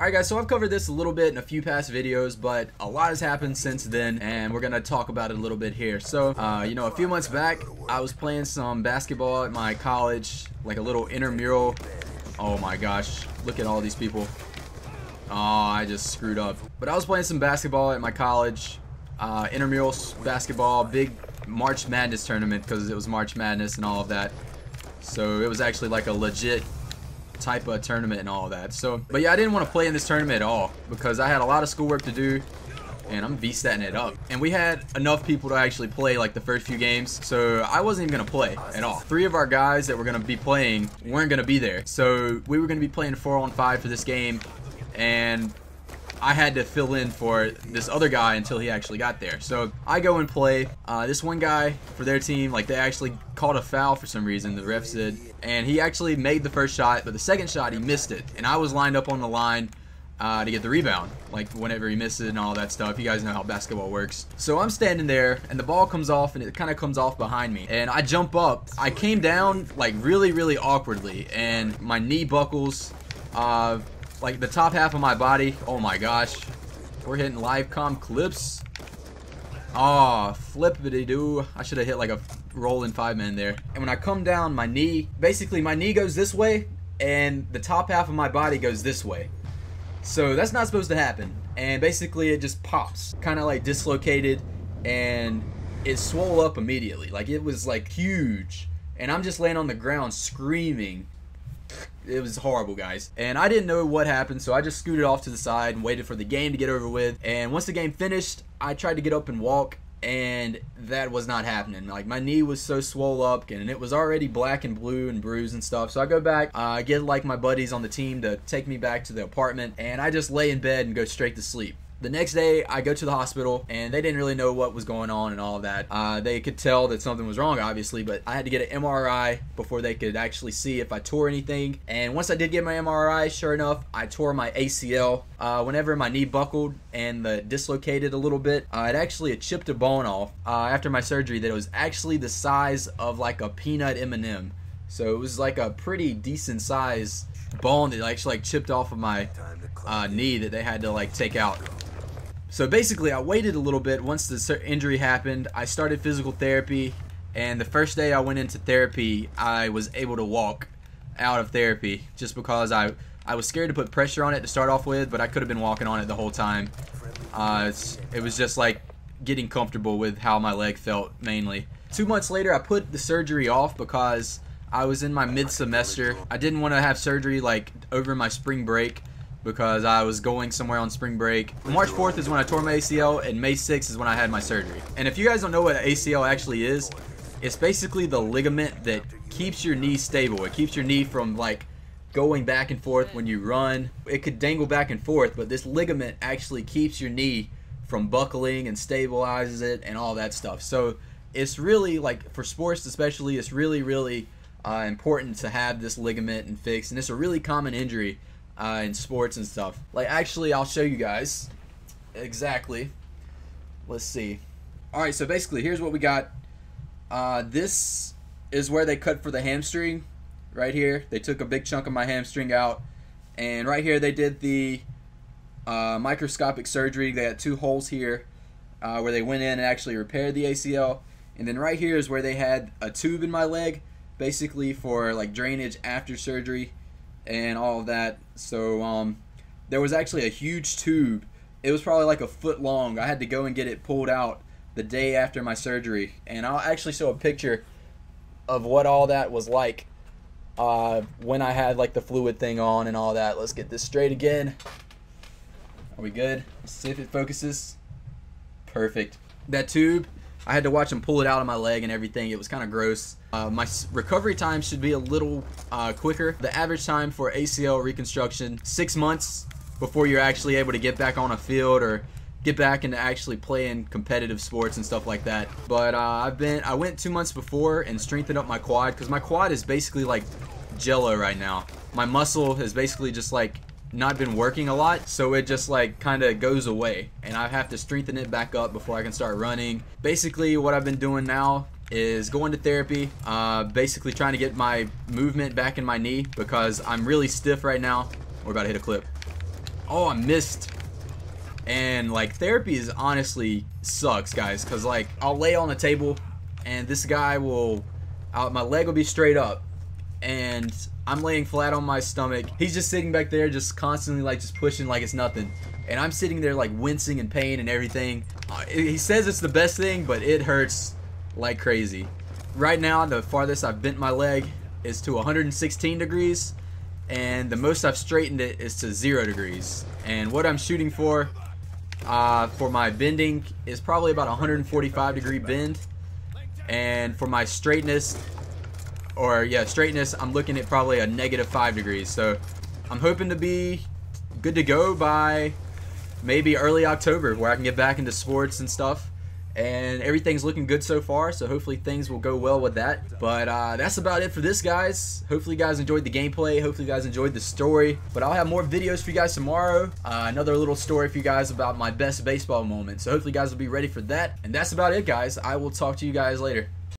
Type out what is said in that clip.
Alright guys, so I've covered this a little bit in a few past videos, but a lot has happened since then, and we're going to talk about it a little bit here. So, you know, a few months back, I was playing some basketball at my college, like a little intramural. Oh my gosh, look at all these people. Oh, I just screwed up. But I was playing some basketball at my college, intramural basketball, big March Madness tournament, because it was March Madness and all of that. So it was actually like a legit type of tournament and all of that. So, but yeah, I didn't want to play in this tournament at all because I had a lot of schoolwork to do, and I'm V-statting it up. And we had enough people to actually play like the first few games, so I wasn't even gonna play at all. 3 of our guys that were gonna be playing weren't gonna be there, so we were gonna be playing 4-on-5 for this game, and I had to fill in for this other guy until he actually got there. So I go and play. This one guy for their team, like, they actually called a foul for some reason, the refs did, and he actually made the first shot, but the second shot he missed it, and I was lined up on the line to get the rebound, like whenever he missed it and all that stuff. You guys know how basketball works. So I'm standing there, and the ball comes off, and it kind of comes off behind me, and I jump up. I came down like really awkwardly, and my knee buckles, like the top half of my body. Oh my gosh, we're hitting live com clips. Oh, flippity-doo. I should have hit like a rolling 5-man there. And when I come down, my knee, basically my knee goes this way, and the top half of my body goes this way. So that's not supposed to happen. And basically it just pops, kind of like dislocated, and it swole up immediately. Like, it was like huge. And I'm just laying on the ground screaming. It was horrible, guys. And I didn't know what happened, so I just scooted off to the side and waited for the game to get over with. And once the game finished, I tried to get up and walk, and that was not happening. Like, my knee was so swole up, and it was already black and blue and bruised and stuff. So I go back, get like my buddies on the team to take me back to the apartment, and I just lay in bed and go straight to sleep. The next day, I go to the hospital, and they didn't really know what was going on and all of that. They could tell that something was wrong, obviously, but I had to get an MRI before they could actually see if I tore anything. And once I did get my MRI, sure enough, I tore my ACL. Whenever my knee buckled and dislocated a little bit, it chipped a bone off after my surgery that was actually the size of like a peanut M&M. So it was like a pretty decent size bone that actually like chipped off of my knee that they had to like take out. So basically, I waited a little bit. Once the injury happened, I started physical therapy, and the first day I went into therapy, I was able to walk out of therapy just because I was scared to put pressure on it to start off with, but I could have been walking on it the whole time. It was just like getting comfortable with how my leg felt mainly. 2 months later, I put the surgery off because I was in my mid-semester. I didn't want to have surgery like over my spring break, because I was going somewhere on spring break. March 4th is when I tore my ACL, and May 6th is when I had my surgery. And if you guys don't know what an ACL actually is, it's basically the ligament that keeps your knee stable. It keeps your knee from like going back and forth when you run. It could dangle back and forth, but this ligament actually keeps your knee from buckling and stabilizes it and all that stuff. So it's really, like, for sports especially, it's really important to have this ligament and fixed. And it's a really common injury in sports and stuff. Like, actually, I'll show you guys exactly. Let's see. Alright, so basically, here's what we got. This is where they cut for the hamstring. Right here, they took a big chunk of my hamstring out. And right here, they did the microscopic surgery. They had 2 holes here where they went in and actually repaired the ACL. And then right here is where they had a tube in my leg, basically for like drainage after surgery and all of that. So there was actually a huge tube. It was probably like a foot long. I had to go and get it pulled out the day after my surgery, and I'll actually show a picture of what all that was like when I had like the fluid thing on and all that. Let's get this straight again. Are we good? Let's see if it focuses. Perfect. That tube, I had to watch them pull it out of my leg and everything. It was kind of gross. My recovery time should be a little quicker. The average time for ACL reconstruction, 6 months before you're actually able to get back on a field or get back into actually playing competitive sports and stuff like that. But I went 2 months before and strengthened up my quad, because my quad is basically like jello right now. My muscle has basically just like not been working a lot, so it just like kind of goes away, and I have to strengthen it back up before I can start running. Basically what I've been doing now is going to therapy, basically trying to get my movement back in my knee because I'm really stiff right now. We're about to hit a clip. Oh, I missed. And like therapy is honestly sucks, guys, because like I'll lay on the table and this guy will, my leg will be straight up and I'm laying flat on my stomach. He's just sitting back there just constantly like just pushing like it's nothing, and I'm sitting there like wincing in pain and everything. He says it's the best thing, but it hurts like crazy. Right now the farthest I've bent my leg is to 116 degrees, and the most I've straightened it is to 0 degrees. And what I'm shooting for my bending is probably about 145 degree bend, and for my straightness, straightness, I'm looking at probably a -5 degrees. So I'm hoping to be good to go by maybe early October, where I can get back into sports and stuff, and everything's looking good so far, so hopefully things will go well with that. But that's about it for this, guys. Hopefully you guys enjoyed the gameplay, hopefully you guys enjoyed the story, but I'll have more videos for you guys tomorrow. Another little story for you guys about my best baseball moment, so hopefully you guys will be ready for that. And that's about it, guys. I will talk to you guys later.